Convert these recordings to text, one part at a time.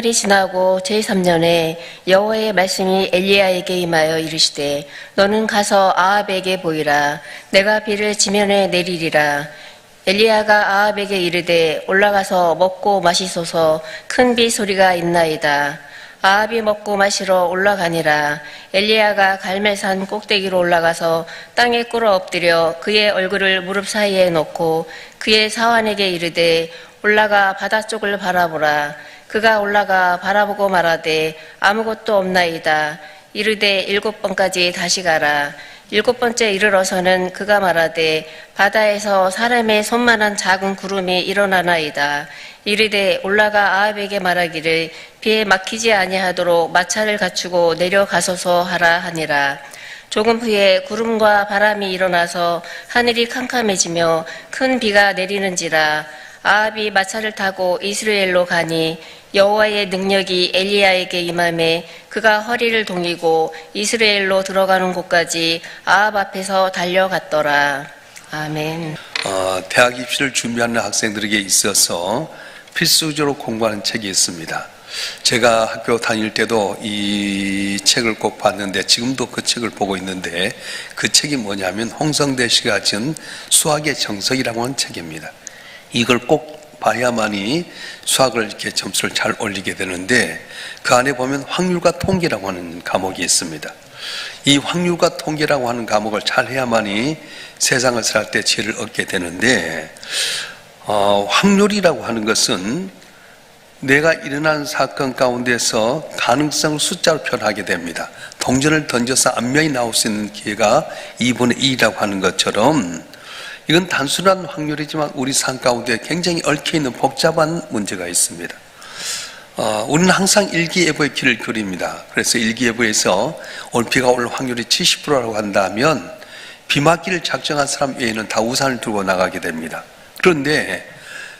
이 지나고 제3년에 여호와의 말씀이 엘리야에게 임하여 이르시되 너는 가서 아합에게 보이라. 내가 비를 지면에 내리리라. 엘리야가 아합에게 이르되 올라가서 먹고 마시소서. 큰 비 소리가 있나이다. 아합이 먹고 마시러 올라가니라. 엘리야가 갈멜산 꼭대기로 올라가서 땅에 꿇어 엎드려 그의 얼굴을 무릎 사이에 놓고 그의 사환에게 이르되 올라가 바다 쪽을 바라보라. 그가 올라가 바라보고 말하되 아무것도 없나이다. 이르되 7번까지 다시 가라. 7번째 이르러서는 그가 말하되 바다에서 사람의 손만한 작은 구름이 일어나나이다. 이르되 올라가 아합에게 말하기를 비에 막히지 아니하도록 마차를 갖추고 내려가소서 하라 하니라. 조금 후에 구름과 바람이 일어나서 하늘이 캄캄해지며 큰 비가 내리는지라. 아합이 마차를 타고 이스라엘로 가니 여호와의 능력이 엘리야에게 임하매 그가 허리를 동이고 이스라엘로 들어가는 곳까지 아합 앞에서 달려갔더라. 아멘. 대학 입시를 준비하는 학생들에게 있어서 필수적으로 공부하는 책이 있습니다. 제가 학교 다닐 때도 이 책을 꼭 봤는데 지금도 그 책을 보고 있는데 그 책이 뭐냐면 홍성대 씨가 지은 수학의 정석이라고 하는 책입니다. 이걸 꼭 봐야만이 수학을 이렇게 점수를 잘 올리게 되는데 그 안에 보면 확률과 통계라고 하는 과목이 있습니다. 이 확률과 통계라고 하는 과목을 잘 해야만이 세상을 살 때 지혜를 얻게 되는데 확률이라고 하는 것은 내가 일어난 사건 가운데서 가능성 숫자로 표현하게 됩니다. 동전을 던져서 앞면이 나올 수 있는 기회가 2분의 2라고 하는 것처럼 이건 단순한 확률이지만 우리 삶 가운데 굉장히 얽혀있는 복잡한 문제가 있습니다. 우리는 항상 일기예보의 길을 그립니다. 그래서 일기예보에서 올 비가 올 확률이 70%라고 한다면 비 맞기를 작정한 사람 외에는 다 우산을 들고 나가게 됩니다. 그런데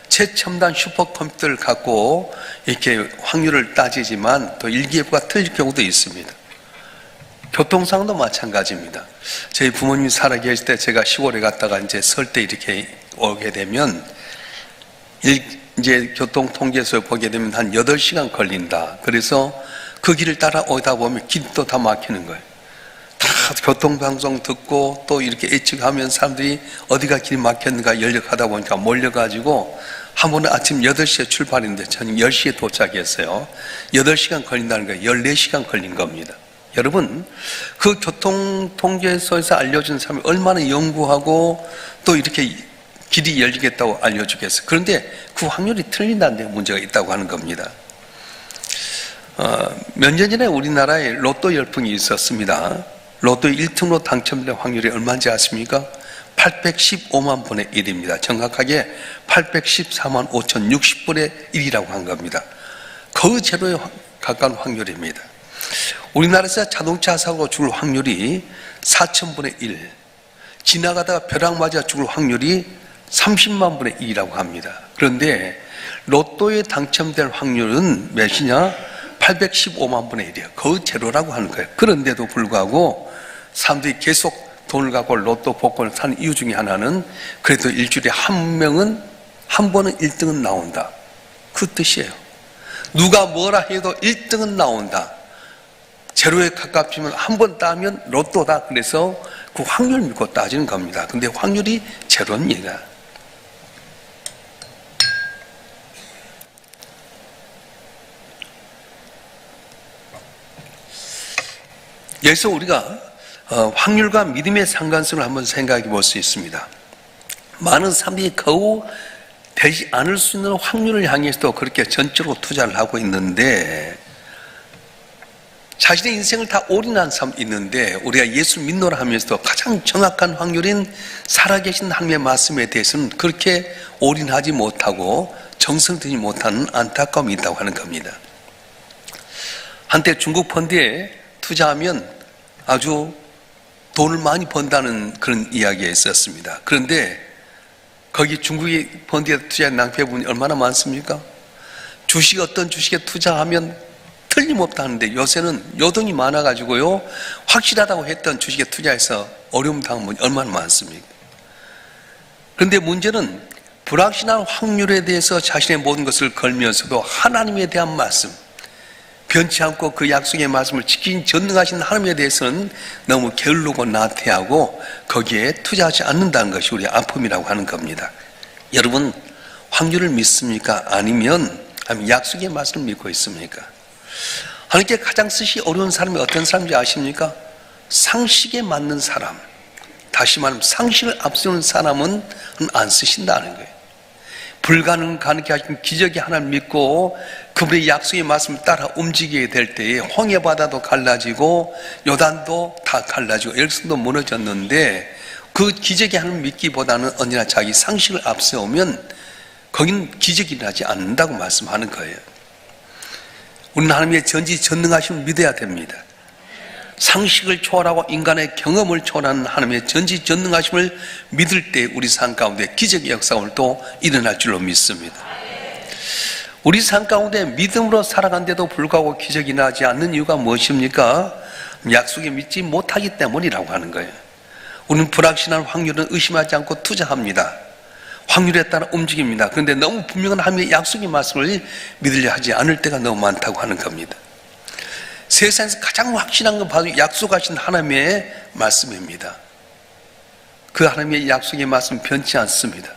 최첨단 슈퍼컴퓨터를 갖고 이렇게 확률을 따지지만 또 일기예보가 틀릴 경우도 있습니다. 교통상도 마찬가지입니다. 저희 부모님이 살아계실 때 제가 시골에 갔다가 이제 설 때 이렇게 오게 되면 이제 교통통계소에 보게 되면 한 8시간 걸린다. 그래서 그 길을 따라 오다 보면 길도 다 막히는 거예요. 다 교통방송 듣고 또 이렇게 예측하면 사람들이 어디가 길 막혔는가 연락하다 보니까 몰려가지고 한 번은 아침 8시에 출발했는데 저는 10시에 도착했어요. 8시간 걸린다는 거예요. 14시간 걸린 겁니다. 여러분, 그 교통통계소에서 알려준 사람이 얼마나 연구하고 또 이렇게 길이 열리겠다고 알려주겠어요. 그런데 그 확률이 틀린다는 데 문제가 있다고 하는 겁니다. 몇 년 전에 우리나라에 로또 열풍이 있었습니다. 로또 1등으로 당첨될 확률이 얼마인지 아십니까? 815만 분의 1입니다. 정확하게 814만 5,060분의 1이라고 한 겁니다. 거의 제로에 가까운 확률입니다. 우리나라에서 자동차 사고 죽을 확률이 4,000분의 1, 지나가다가 벼락 맞아 죽을 확률이 30만 분의 1이라고 합니다. 그런데 로또에 당첨될 확률은 몇이냐? 815만 분의 1이에요. 거의 제로라고 하는 거예요. 그런데도 불구하고 사람들이 계속 돈을 갖고 로또 복권을 사는 이유 중에 하나는 그래도 일주일에 한 번은 1등은 나온다. 그 뜻이에요. 누가 뭐라 해도 1등은 나온다. 제로에 가깝지만 한 번 따면 로또다. 그래서 그 확률 믿고 따지는 겁니다. 근데 확률이 제로는 얘가. 여기서 우리가 확률과 믿음의 상관성을 한번 생각해 볼 수 있습니다. 많은 사람들이 겨우 되지 않을 수 있는 확률을 향해서도 그렇게 전적으로 투자를 하고 있는데 자신의 인생을 다 올인한 사람 있는데 우리가 예수 믿노라 하면서도 가장 정확한 확률인 살아계신 하나님의 말씀에 대해서는 그렇게 올인하지 못하고 정성들이지 못하는 안타까움이 있다고 하는 겁니다. 한때 중국 펀드에 투자하면 아주 돈을 많이 번다는 그런 이야기가 있었습니다. 그런데 거기 중국의 펀드에 투자한 낭패 부분이 얼마나 많습니까? 어떤 주식에 투자하면 틀림없다는데 요새는 요동이 많아가지고요 확실하다고 했던 주식에 투자해서 어려움 당한 분이 얼마나 많습니까? 그런데 문제는 불확실한 확률에 대해서 자신의 모든 것을 걸면서도 하나님에 대한 말씀, 변치 않고 그 약속의 말씀을 지킨 전능하신 하나님에 대해서는 너무 게으르고 나태하고 거기에 투자하지 않는다는 것이 우리의 아픔이라고 하는 겁니다. 여러분, 확률을 믿습니까? 아니면 약속의 말씀을 믿고 있습니까? 하나님께 가장 쓰기 어려운 사람이 어떤 사람인지 아십니까? 상식에 맞는 사람. 다시 말하면 상식을 앞세우는 사람은 안 쓰신다는 거예요. 불가능 가능케 하신 기적이 하나를 믿고 그분의 약속의 말씀을 따라 움직이게 될 때에 홍해바다도 갈라지고 요단도 다 갈라지고 열성도 무너졌는데 그 기적이 하나를 믿기보다는 언제나 자기 상식을 앞세우면 거긴 기적이 일어나지 않는다고 말씀하는 거예요. 우리는 하나님의 전지전능하심을 믿어야 됩니다. 상식을 초월하고 인간의 경험을 초월하는 하나님의 전지전능하심을 믿을 때 우리 삶 가운데 기적의 역사가 오늘 또 일어날 줄로 믿습니다. 우리 삶 가운데 믿음으로 살아간데도 불구하고 기적이 나지 않는 이유가 무엇입니까? 약속에 믿지 못하기 때문이라고 하는 거예요. 우리는 불확실한 확률은 의심하지 않고 투자합니다. 확률에 따라 움직입니다. 그런데 너무 분명한 하나님의 약속의 말씀을 믿으려 하지 않을 때가 너무 많다고 하는 겁니다. 세상에서 가장 확실한 건 바로 약속하신 하나님의 말씀입니다. 그 하나님의 약속의 말씀 변치 않습니다.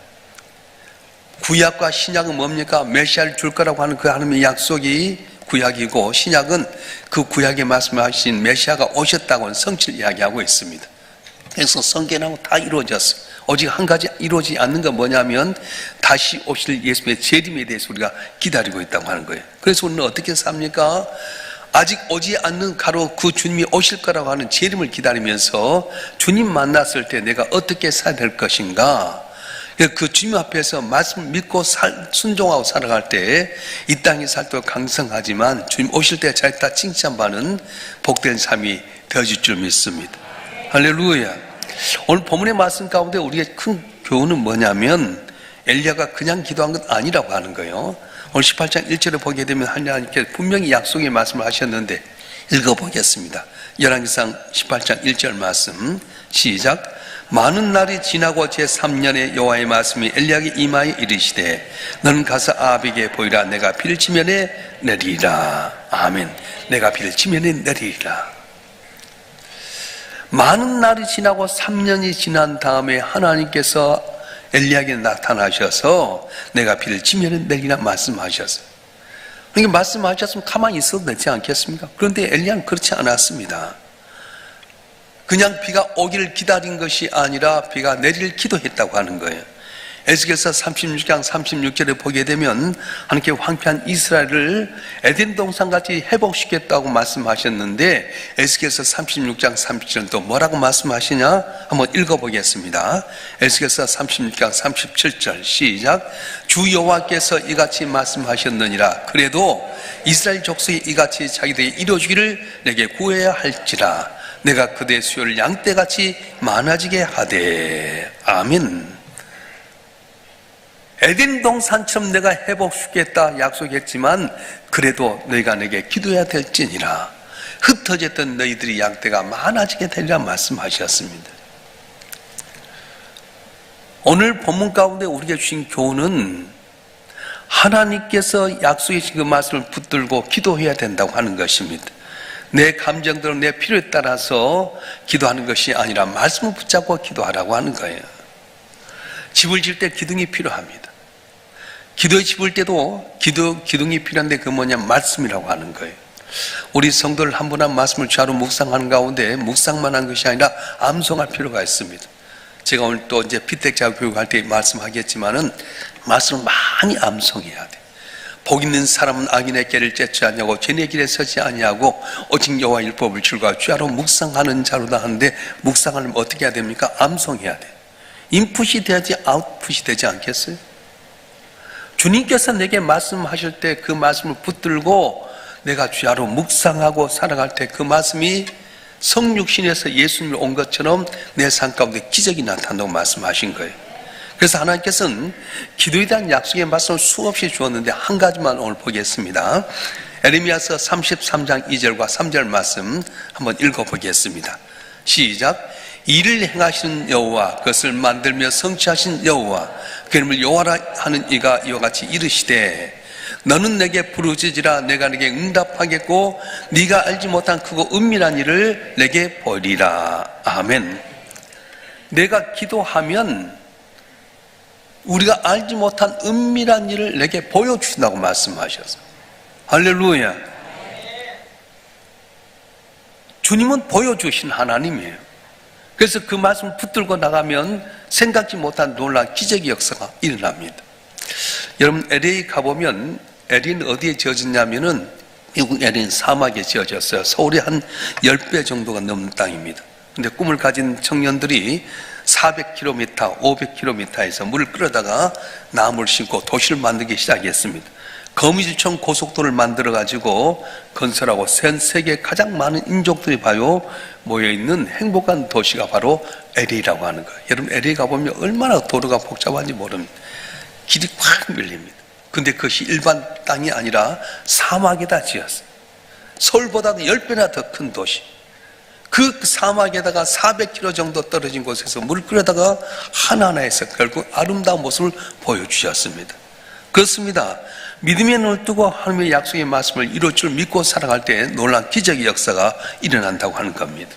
구약과 신약은 뭡니까? 메시아를 줄 거라고 하는 그 하나님의 약속이 구약이고, 신약은 그 구약의 말씀하신 메시아가 오셨다고 성취를 이야기하고 있습니다. 그래서 성경하고 다 이루어졌어요. 오직 한 가지 이루어지지 않는 건 뭐냐면 다시 오실 예수님의 재림에 대해서 우리가 기다리고 있다고 하는 거예요. 그래서 우리는 어떻게 삽니까? 아직 오지 않는 가로 그 주님이 오실 거라고 하는 재림을 기다리면서 주님 만났을 때 내가 어떻게 살아야 될 것인가, 그 주님 앞에서 말씀을 믿고 순종하고 살아갈 때 이 땅의 살도 강성하지만 주님 오실 때 자기가 칭찬받는 복된 삶이 되어질 줄 믿습니다. 할렐루야. 오늘 본문의 말씀 가운데 우리의 큰 교훈은 뭐냐면 엘리야가 그냥 기도한 건 아니라고 하는 거예요. 오늘 18장 1절에 보게 되면 하나님께 분명히 약속의 말씀을 하셨는데 읽어보겠습니다. 열왕기상 18장 1절 말씀 시작. 많은 날이 지나고 제3년에 여호와의 말씀이 엘리야에게 임하여 이르시되 너는 가서 아합에게 보이라. 내가 비를 지면에 내리리라. 아멘. 내가 비를 지면에 내리리라. 많은 날이 지나고 3년이 지난 다음에 하나님께서 엘리야에게 나타나셔서 내가 비를 지면에 내리라 말씀하셨어요. 그러니까 말씀하셨으면 가만히 있어도 되지 않겠습니까? 그런데 엘리야는 그렇지 않았습니다. 그냥 비가 오기를 기다린 것이 아니라 비가 내리길 기도했다고 하는 거예요. 에스겔서 36장 36절에 보게 되면 하나님께 황폐한 이스라엘을 에덴 동산같이 회복시켰다고 말씀하셨는데 에스겔서 36장 37절은 또 뭐라고 말씀하시냐? 한번 읽어보겠습니다. 에스겔서 36장 37절 시작. 주 여호와께서 이같이 말씀하셨느니라. 그래도 이스라엘 족속이 이같이 자기들에게 이루어주기를 내게 구해야 할지라. 내가 그대의 수요를 양떼같이 많아지게 하되. 아멘. 에덴 동산처럼 내가 회복시키겠다 약속했지만 그래도 너희가 내게 기도해야 될지니라. 흩어졌던 너희들이 양떼가 많아지게 되리라 말씀하셨습니다. 오늘 본문 가운데 우리에게 주신 교훈은 하나님께서 약속해 주신 그 말씀을 붙들고 기도해야 된다고 하는 것입니다. 내 감정대로 내 필요에 따라서 기도하는 것이 아니라 말씀을 붙잡고 기도하라고 하는 거예요. 집을 지을 때 기둥이 필요합니다. 기도의 집을 때도 기둥이 필요한데 그 뭐냐? 말씀이라고 하는 거예요. 우리 성도를 한 분 한 말씀을 주하로 묵상하는 가운데 묵상만 한 것이 아니라 암송할 필요가 있습니다. 제가 오늘 또 이제 피택자 교육할 때 말씀하겠지만은 말씀을 많이 암송해야 돼. 복 있는 사람은 악인의 길을 째지 아니하고 죄의 길에 서지 아니하고 오직 여호와 율법을 즐거워 주야로 묵상하는 자로다 하는데 묵상하려면 어떻게 해야 됩니까? 암송해야 돼. 인풋이 돼야지 아웃풋이 되지 않겠어요? 주님께서 내게 말씀하실 때 그 말씀을 붙들고 내가 주야로 묵상하고 살아갈 때 그 말씀이 성육신에서 예수님이 온 것처럼 내 삶 가운데 기적이 나타난다고 말씀하신 거예요. 그래서 하나님께서는 기도에 대한 약속의 말씀을 수없이 주었는데 한 가지만 오늘 보겠습니다. 에레미야서 33장 2절과 3절 말씀 한번 읽어보겠습니다. 시작. 이를 행하시는 여호와, 그것을 만들며 성취하신 여호와, 그 이름을 여호와라 하는 이가 이와 같이 이르시되 너는 내게 부르짖으라 내가 내게 응답하겠고 네가 알지 못한 크고 은밀한 일을 내게 보이리라. 아멘. 내가 기도하면 우리가 알지 못한 은밀한 일을 내게 보여주신다고 말씀하셨어요. 할렐루야. 주님은 보여주신 하나님이에요. 그래서 그 말씀 붙들고 나가면 생각지 못한 놀라운 기적의 역사가 일어납니다. 여러분, LA 가보면, LA는 어디에 지어졌냐면은 미국 LA는 사막에 지어졌어요. 서울의 한 10배 정도가 넘는 땅입니다. 근데 꿈을 가진 청년들이 400km, 500km에서 물을 끌어다가 나무를 심고 도시를 만들기 시작했습니다. 거미줄처럼 고속도로를 만들어가지고 건설하고 전 세계 가장 많은 인종들이 모여있는 행복한 도시가 바로 LA라고 하는 거예요. 여러분, LA 가보면 얼마나 도로가 복잡한지 모릅니다. 길이 꽉 밀립니다. 근데 그것이 일반 땅이 아니라 사막에다 지었어요. 서울보다도 10배나 더 큰 도시. 그 사막에다가 400km 정도 떨어진 곳에서 물을 끌어다가 하나하나에서 결국 아름다운 모습을 보여주셨습니다. 그렇습니다. 믿음의 눈을 뜨고 하나님의 약속의 말씀을 이룰 줄 믿고 살아갈 때 놀라운 기적의 역사가 일어난다고 하는 겁니다.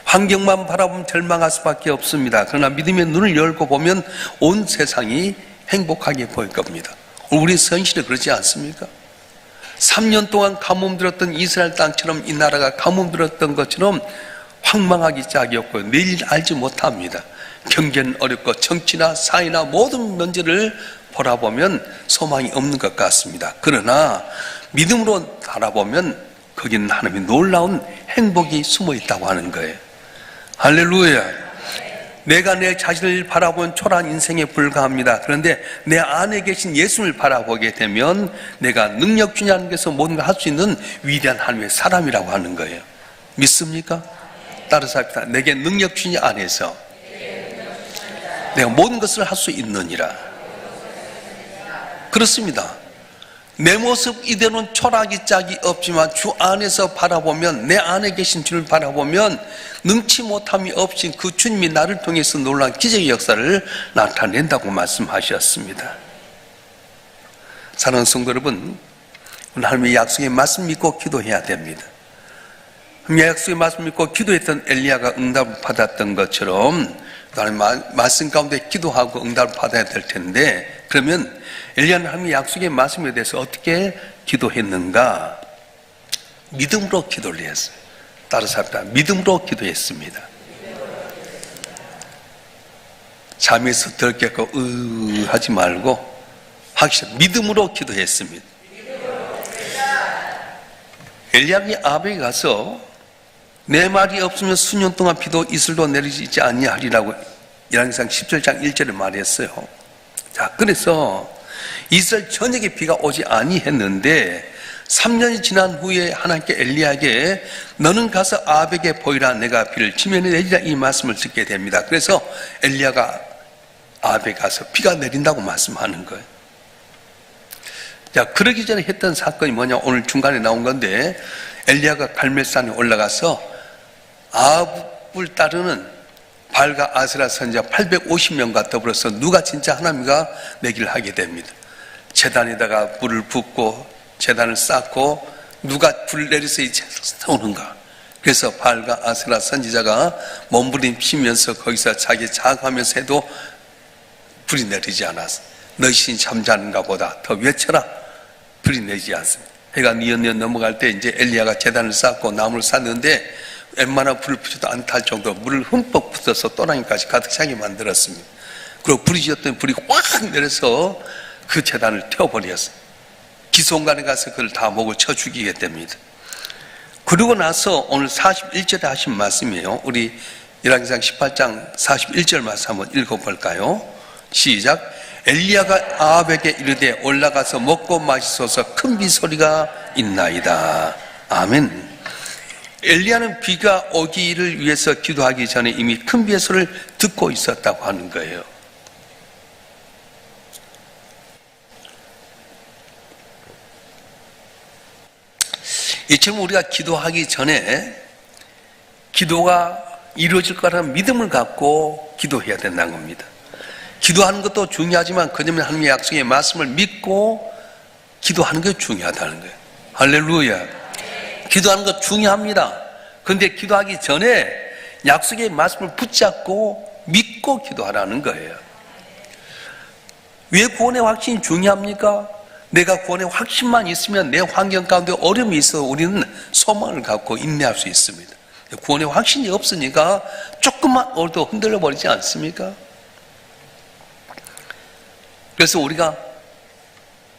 환경만 바라보면 절망할 수밖에 없습니다. 그러나 믿음의 눈을 열고 보면 온 세상이 행복하게 보일 겁니다. 우리 선실이 그렇지 않습니까? 3년 동안 가뭄 들었던 이스라엘 땅처럼 이 나라가 가뭄 들었던 것처럼 황망하기 짝이 없고 내일 알지 못합니다. 경제는 어렵고 정치나 사회나 모든 문제를 바라보면 소망이 없는 것 같습니다. 그러나 믿음으로 바라보면 거기는 하나님의 놀라운 행복이 숨어 있다고 하는 거예요. 할렐루야. 내가 내 자신을 바라본 초라한 인생에 불과합니다. 그런데 내 안에 계신 예수를 바라보게 되면 내가 능력 주님 안에서 모든 걸 할 수 있는 위대한 하나님의 사람이라고 하는 거예요. 믿습니까? 따라서 합시다. 내게 능력 주님 안에서 내가 모든 것을 할 수 있느니라. 그렇습니다. 내 모습 이대로는 초라하기 짝이 없지만 주 안에서 바라보면, 내 안에 계신 주를 바라보면 능치 못함이 없인 그 주님이 나를 통해서 놀라운 기적의 역사를 나타낸다고 말씀하셨습니다. 사랑하는 성도 여러분, 하나님의 약속의 말씀 믿고 기도해야 됩니다. 하나님의 약속의 말씀 믿고 기도했던 엘리야가 응답을 받았던 것처럼 하나님의 말씀 가운데 기도하고 응답을 받아야 될 텐데, 그러면 엘리야는 하나님의 약속의 말씀에 대해서 어떻게 기도했는가? 믿음으로 기도를 했어요. 따라서 합니다. 믿음으로 기도했습니다. 잠에서 덜 깼고 하지 말고 확실히 믿음으로 기도했습니다. 엘리야가 아합에게 가서 내 말이 없으면 수년 동안 비도 이슬도 내리지 아니하리라고 열왕기상 17장 1절에 말했어요. 자, 그래서 이스라엘 전역에 비가 오지 아니했는데 3년이 지난 후에 하나님께 엘리야에게 너는 가서 아합에게 보이라 내가 비를 지면에 내리라 이 말씀을 듣게 됩니다. 그래서 엘리야가 아합에 가서 비가 내린다고 말씀하는 거예요. 자, 그러기 전에 했던 사건이 뭐냐, 오늘 중간에 나온 건데, 엘리야가 갈멜산에 올라가서 아합을 따르는 발과 아스라 선지자 850명과 더불어서 누가 진짜 하나님과 내기를 하게 됩니다. 제단에다가 불을 붓고 제단을 쌓고 누가 불을 내려서 이 제단을 세우는가. 그래서 발과 아스라 선지자가 몸부림치면서 거기서 자기 자학하면서 해도 불이 내리지 않았어. 너희 신이 잠자는가 보다 더 외쳐라. 불이 내리지 않습니다. 해가 뉘엿뉘엿 넘어갈 때 이제 엘리야가 제단을 쌓고 나무를 쌓는데 웬만한 불을 붙여도 안 탈 정도로 물을 흠뻑 붓어서 또랑이까지 가득 차게 만들었습니다. 그리고 불이 지었더니 불이 확 내려서 그 제단을 태워버렸어요. 기송간에 가서 그걸 다 목을 쳐 죽이게 됩니다. 그러고 나서 오늘 41절에 하신 말씀이에요. 우리 열왕기상 18장 41절 말씀 한번 읽어볼까요? 시작. 엘리야가 아합에게 이르되 올라가서 먹고 마시소서 큰 비소리가 있나이다. 아멘. 엘리야는 비가 오기를 위해서 기도하기 전에 이미 큰 비의 소리를 듣고 있었다고 하는 거예요. 이처럼 우리가 기도하기 전에 기도가 이루어질 거라는 믿음을 갖고 기도해야 된다는 겁니다. 기도하는 것도 중요하지만 그 점에 하나님의 약속의 말씀을 믿고 기도하는 게 중요하다는 거예요. 할렐루야. 기도하는 거 중요합니다. 그런데 기도하기 전에 약속의 말씀을 붙잡고 믿고 기도하라는 거예요. 왜 구원의 확신이 중요합니까? 내가 구원의 확신만 있으면 내 환경 가운데 어려움이 있어 우리는 소망을 갖고 인내할 수 있습니다. 구원의 확신이 없으니까 조금만 어려도 흔들려 버리지 않습니까? 그래서 우리가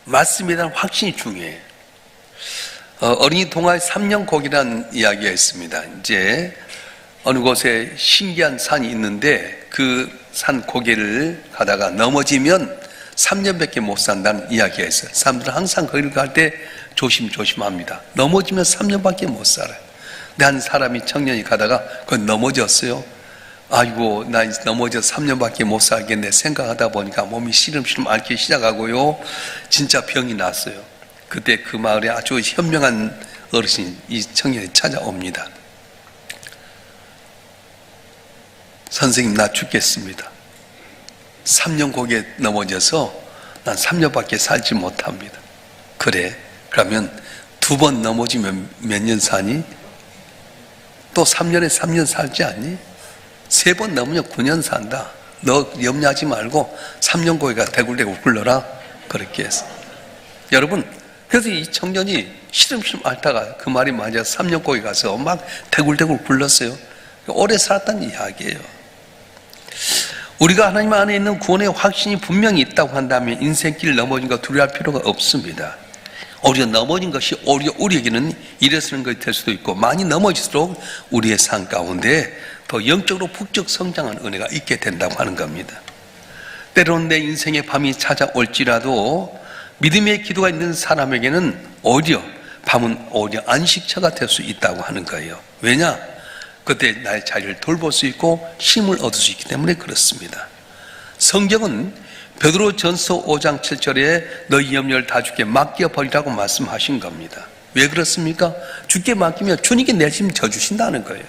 말씀에 대한 확신이 중요해요. 어린이 동화의 3년 고기라는 이야기가 있습니다. 이제 어느 곳에 신기한 산이 있는데 그 산 고개를 가다가 넘어지면 3년밖에 못 산다는 이야기가 있어요. 사람들은 항상 거기를 갈 때 조심조심합니다. 넘어지면 3년밖에 못 살아요. 근데 한 사람이 청년이 가다가 그건 넘어졌어요. 아이고 나 이제 넘어져서 3년밖에 못 살겠네 생각하다 보니까 몸이 시름시름 앓기 시작하고요. 진짜 병이 났어요. 그때 그 마을에 아주 현명한 어르신 이 청년이 찾아옵니다. 선생님 나 죽겠습니다. 3년 고개 넘어져서 난 3년밖에 살지 못합니다. 그래 그러면 2번 넘어지면 몇 년 사니? 또 3년에 3년 살지 않니? 3번 넘으면 9년 산다. 너 염려하지 말고 3년 고개가 대굴대굴 굴러라. 그렇게 했어. 여러분 그래서 이 청년이 시름시름 앓다가 그 말이 맞아 3년 고개 가서 막 대굴대굴 굴렀어요. 오래 살았다는 이야기예요. 우리가 하나님 안에 있는 구원의 확신이 분명히 있다고 한다면 인생길 넘어진 거 두려워할 필요가 없습니다. 오히려 넘어진 것이 오히려 우리에게는 일어서는 것이 될 수도 있고 많이 넘어질수록 우리의 삶 가운데 더 영적으로 북적 성장하는 은혜가 있게 된다고 하는 겁니다. 때로는 내 인생의 밤이 찾아올지라도 믿음의 기도가 있는 사람에게는 오히려 밤은 오히려 안식처가 될 수 있다고 하는 거예요. 왜냐? 그때 나의 자리를 돌볼 수 있고 힘을 얻을 수 있기 때문에 그렇습니다. 성경은 베드로전서 5장 7절에 너희 염려를 다 주께 맡겨버리라고 말씀하신 겁니다. 왜 그렇습니까? 주께 맡기면 주님께 내 짐 져주신다는 거예요.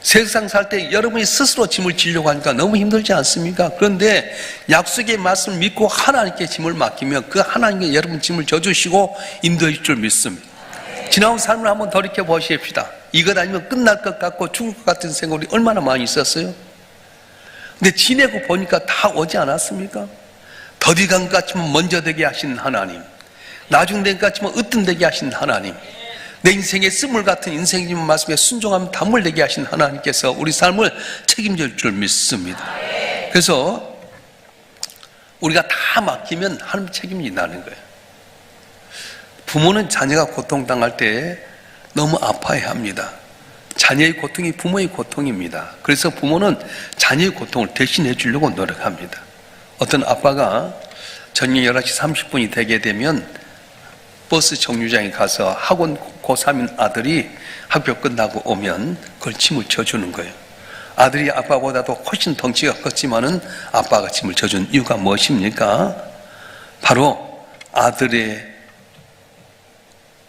세상 살 때 여러분이 스스로 짐을 지려고 하니까 너무 힘들지 않습니까? 그런데 약속의 말씀을 믿고 하나님께 짐을 맡기면 그 하나님께 여러분 짐을 져주시고 인도해 줄 줄 믿습니다. 지나온 삶을 한번 돌이켜 보십시다. 이것 아니면 끝날 것 같고 죽을 것 같은 생각이 얼마나 많이 있었어요? 근데 지내고 보니까 다 오지 않았습니까? 더디간 것 같지만 먼저 되게 하신 하나님, 나중 된 것 같지만 으뜸되게 하신 하나님, 내 인생의 쓴물 같은 인생님 말씀에 순종하면 단물 되게 하신 하나님께서 우리 삶을 책임질 줄 믿습니다. 그래서 우리가 다 맡기면 하나님 책임이 나는 거예요. 부모는 자녀가 고통당할 때 너무 아파해야 합니다. 자녀의 고통이 부모의 고통입니다. 그래서 부모는 자녀의 고통을 대신해 주려고 노력합니다. 어떤 아빠가 저녁 11시 30분이 되게 되면 버스 정류장에 가서 학원 고3인 아들이 학교 끝나고 오면 그걸 짐을 져주는 거예요. 아들이 아빠보다도 훨씬 덩치가 컸지만은 아빠가 짐을 져준 이유가 무엇입니까? 바로 아들의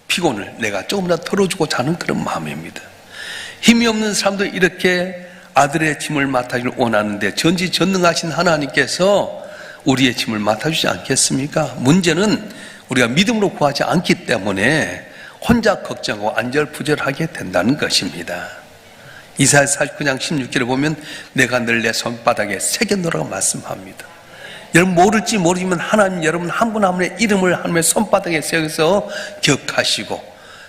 피곤을 내가 조금이라도 덜어주고자 하는 그런 마음입니다. 힘이 없는 사람도 이렇게 아들의 짐을 맡아주길 원하는데 전지전능하신 하나님께서 우리의 짐을 맡아주지 않겠습니까? 문제는 우리가 믿음으로 구하지 않기 때문에 혼자 걱정하고 안절부절하게 된다는 것입니다. 이사야 49장 16절에 보면 내가 늘 내 손바닥에 새겨놓으라고 말씀합니다. 여러분 모를지 모르지만 하나님 여러분 한 분 한 분의 이름을 하나님의 손바닥에 새겨서 기억하시고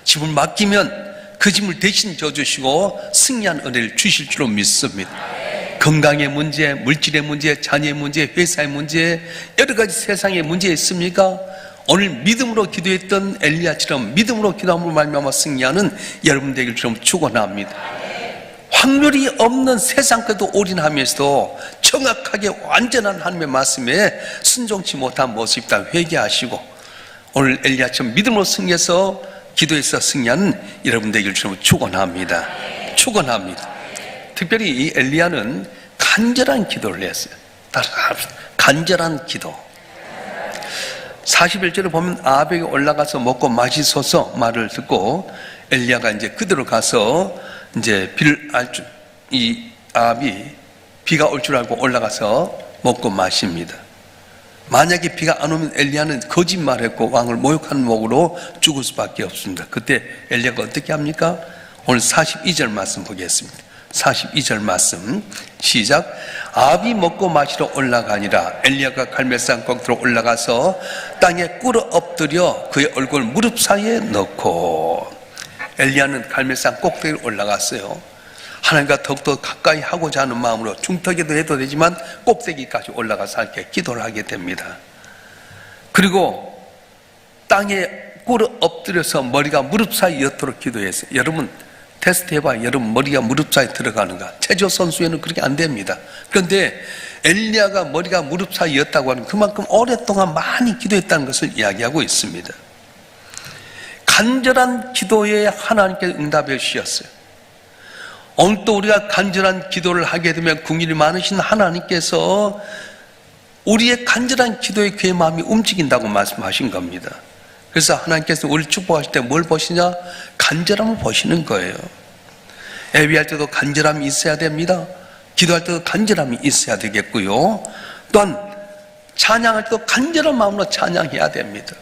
짐을 맡기면 그 짐을 대신 져주시고 승리한 은혜를 주실 줄로 믿습니다. 건강의 문제, 물질의 문제, 자녀의 문제, 회사의 문제, 여러 가지 세상의 문제 있습니까? 오늘 믿음으로 기도했던 엘리야처럼 믿음으로 기도함으로 말미암아 승리하는 여러분 되길 좀 축원합니다. 확률이 없는 세상 것도 올인하면서도 정확하게 완전한 하나님의 말씀에 순종치 못한 모습이 있다 회개하시고 오늘 엘리야처럼 믿음으로 승리해서 기도해서 승리하는 여러분 되길 좀 축원합니다. 축원합니다. 특별히 이 엘리야는 간절한 기도를 했어요. 간절한 기도. 41절에 보면 아합에게 올라가서 먹고 마시소서 말을 듣고 엘리야가 이제 그대로 가서 이제 이 아합이 비가 올 줄 알고 올라가서 먹고 마십니다. 만약에 비가 안 오면 엘리야는 거짓말했고 왕을 모욕하는 목으로 죽을 수밖에 없습니다. 그때 엘리야가 어떻게 합니까? 오늘 42절 말씀 보겠습니다. 42절 말씀 시작. 아합이 먹고 마시러 올라가니라. 엘리야가 갈멜산 꼭대기로 올라가서 땅에 꿇어 엎드려 그의 얼굴 무릎 사이에 넣고. 엘리야는 갈멜산 꼭대기로 올라갔어요. 하나님과 더욱더 가까이 하고자 하는 마음으로 중턱에도 해도 되지만 꼭대기까지 올라가서 이렇게 기도를 하게 됩니다. 그리고 땅에 꿇어 엎드려서 머리가 무릎 사이에 닿도록 기도했어요. 여러분 테스트 해봐요. 여러분 머리가 무릎 사이에 들어가는가? 체조 선수에는 그렇게 안 됩니다. 그런데 엘리야가 머리가 무릎 사이에 였다고 하는 그만큼 오랫동안 많이 기도했다는 것을 이야기하고 있습니다. 간절한 기도에 하나님께 응답해 주셨어요. 오늘 또 우리가 간절한 기도를 하게 되면 긍휼이 많으신 하나님께서 우리의 간절한 기도에 그의 마음이 움직인다고 말씀하신 겁니다. 그래서 하나님께서 우리를 축복하실 때 뭘 보시냐? 간절함을 보시는 거예요. 예배할 때도 간절함이 있어야 됩니다. 기도할 때도 간절함이 있어야 되겠고요. 또한 찬양할 때도 간절한 마음으로 찬양해야 됩니다.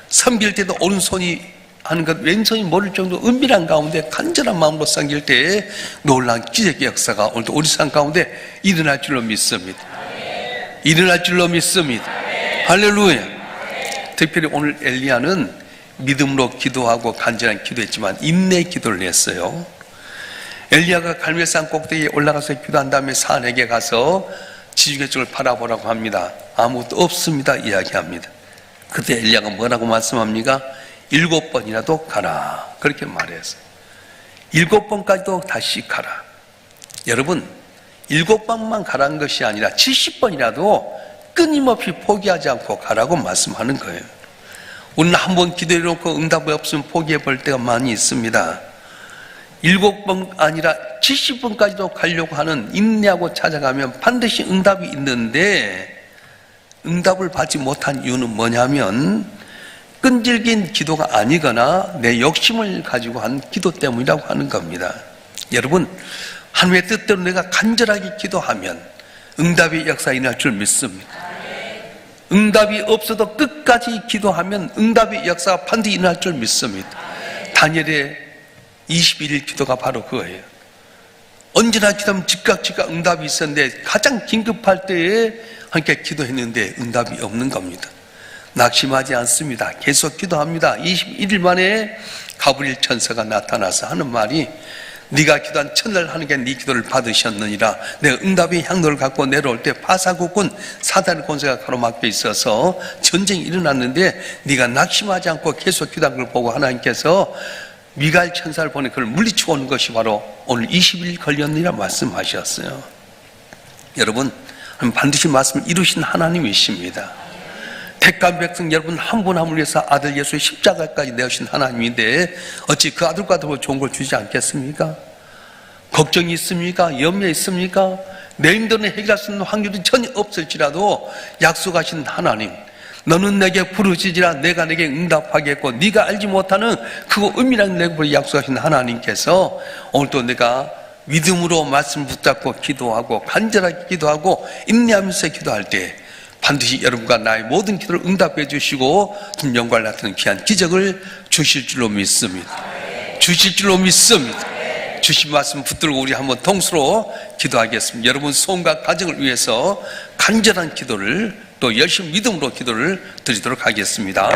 섬길 때도 오른손이 하는 것 왼손이 모를 정도 은밀한 가운데 간절한 마음으로 섬길 때 놀라운 기적의 역사가 오늘도 우리 삶 가운데 일어날 줄로 믿습니다. 일어날 줄로 믿습니다. 할렐루야. 특별히 오늘 엘리야는 믿음으로 기도하고 간절한 기도했지만 인내 기도를 했어요. 엘리야가 갈멜산 꼭대기에 올라가서 기도한 다음에 산에게 가서 지중해 쪽을 바라보라고 합니다. 아무것도 없습니다 이야기합니다. 그때 엘리야가 뭐라고 말씀합니까? 7번이라도 가라 그렇게 말했어요. 7번까지도 다시 가라. 여러분 7번만 가라는 것이 아니라 70번이라도 끊임없이 포기하지 않고 가라고 말씀하는 거예요. 우리는 한번 기도해놓고 응답이 없으면 포기해 볼 때가 많이 있습니다. 7번 아니라 70번까지도 가려고 하는 인내하고 찾아가면 반드시 응답이 있는데 응답을 받지 못한 이유는 뭐냐면 끈질긴 기도가 아니거나 내 욕심을 가지고 한 기도 때문이라고 하는 겁니다. 여러분 하나님의 뜻대로 내가 간절하게 기도하면 응답의 역사가 일어날 줄 믿습니다. 응답이 없어도 끝까지 기도하면 응답의 역사가 반드시 일어날 줄 믿습니다. 다니엘의 21일 기도가 바로 그거예요. 언제나 기도하면 즉각 응답이 있었는데 가장 긴급할 때에 함께 기도했는데 응답이 없는 겁니다. 낙심하지 않습니다. 계속 기도합니다. 21일 만에 가브리엘 천사가 나타나서 하는 말이 네가 기도한 첫날 하나님께 네 기도를 받으셨느니라. 내가 응답의 향로를 갖고 내려올 때 파사국군 사단의 권세가 가로막혀 있어서 전쟁이 일어났는데 네가 낙심하지 않고 계속 기도한 걸 보고 하나님께서 미가엘 천사를 보내 그를 물리치고 오는 것이 바로 오늘 20일 걸렸느니라 말씀하셨어요. 여러분 반드시 말씀을 이루신 하나님이십니다. 택한 백성 여러분 한 분 한 분을 위해서 아들 예수의 십자가까지 내어신 하나님인데 어찌 그 아들과 더 좋은 걸 주지 않겠습니까? 걱정이 있습니까? 염려 있습니까? 내 힘들은 해결할 수 있는 확률이 전혀 없을지라도 약속하신 하나님 너는 내게 부르짖으라 내가 내게 응답하겠고 네가 알지 못하는 그거 은밀한 내게 약속하신 하나님께서 오늘도 내가 믿음으로 말씀 붙잡고 기도하고 간절하게 기도하고 인내하면서 기도할 때 반드시 여러분과 나의 모든 기도를 응답해 주시고 김영광을 나타내는 귀한 기적을 주실 줄로 믿습니다. 주실 줄로 믿습니다. 주신 말씀 붙들고 우리 한번 동서로 기도하겠습니다. 여러분 소원과 가정을 위해서 간절한 기도를 또 열심히 믿음으로 기도를 드리도록 하겠습니다.